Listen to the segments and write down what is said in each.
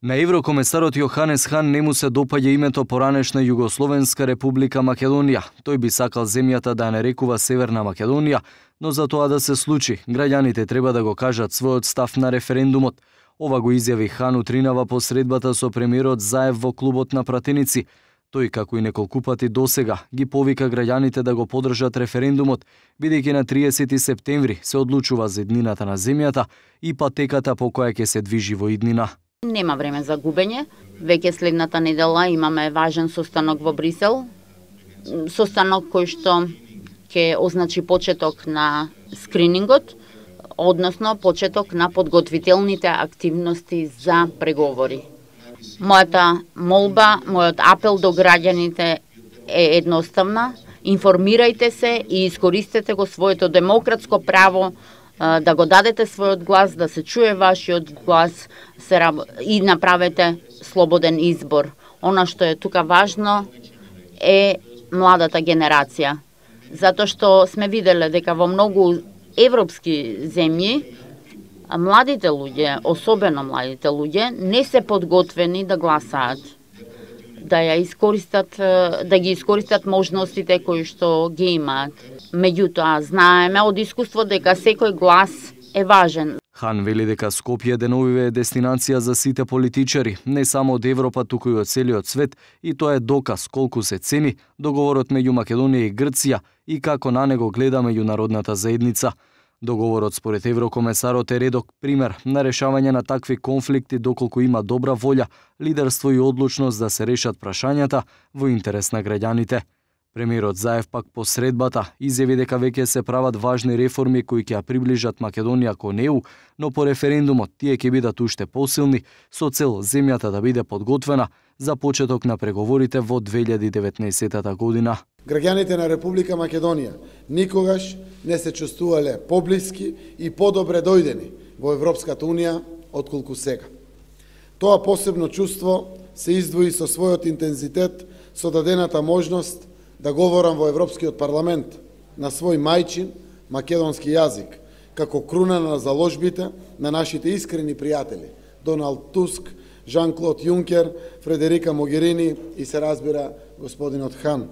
На еврокомесарот Јоханес Хан не му се допаѓа името поранешна Југословенска република Македонија. Тој би сакал земјата да нарекува Северна Македонија, но за тоа да се случи, граѓаните треба да го кажат својот став на референдумот. Ова го изјави Хан утринава по средбата со премиерот Заев во клубот на пратеници. Тој, како и неколку пати досега, ги повика граѓаните да го подржат референдумот, бидејќи на 30 септември се одлучува за иднината на земјата и патеката по која ќе се движи во иднина. Нема време за губење. Веќе следната недела имаме важен состанок во Брисел. Состанок кој што ќе означи почеток на скринингот, односно почеток на подготвителните активности за преговори. Мојата молба, мојот апел до граѓаните е едноставна. Информирајте се и искористете го своето демократско право да го дадете својот глас, да се чуе вашиот глас и направете слободен избор. Она што е тука важно е младата генерација. Затоа што сме виделе дека во многу европски земји младите луѓе, особено младите луѓе, не се подготвени да гласаат, да ги искористат можностите кои што ги имаат. Меѓутоа, знаеме од искуство дека секој глас е важен. Хан вели дека Скопје деновиве е дестинација за сите политичари, не само од Европа, туку и од целиот свет, и тоа е доказ колку се цени договорот меѓу Македонија и Грција и како на него гледа меѓународната заедница. Договорот според еврокомесарот е редок пример на решавање на такви конфликти доколку има добра волја, лидерство и одлучност да се решат прашањата во интерес на граѓаните. Премиерот Заев пак по средбата изјави дека веќе се прават важни реформи кои ќе ја приближат Македонија кон ЕУ, но по референдумот тие ќе бидат уште посилни со цел земјата да биде подготвена за почеток на преговорите во 2019 година. Граѓаните на Република Македонија никогаш не се чувствувале поблиски и подобре дојдени во Европската Унија отколку сега. Тоа посебно чувство се издвои со својот интензитет со дадената можност да говорам во Европскиот парламент на свој мајчин македонски јазик, како круна на заложбите на нашите искрени пријатели Доналд Туск, Жан-Клод Јункер, Фредерика Могерини и се разбира господинот Хан,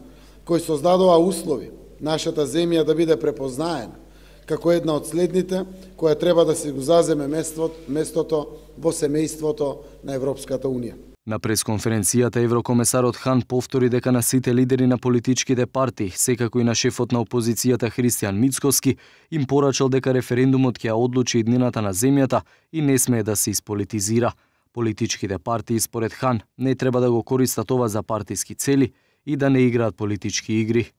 кои создадоа услови нашата земја да биде препознаена како една од следните која треба да се го заземе местото во семејството на Европската Унија. На пресконференцијата еврокомесарот Хан повтори дека на сите лидери на политичките партии, секако и на шефот на опозицијата Христијан Мицкоски, им порачал дека референдумот ќе ја одлучи иднината на земјата и не смее да се исполитизира. Политичките партии според Хан не треба да го користат ова за партиски цели и да не играат политички игри.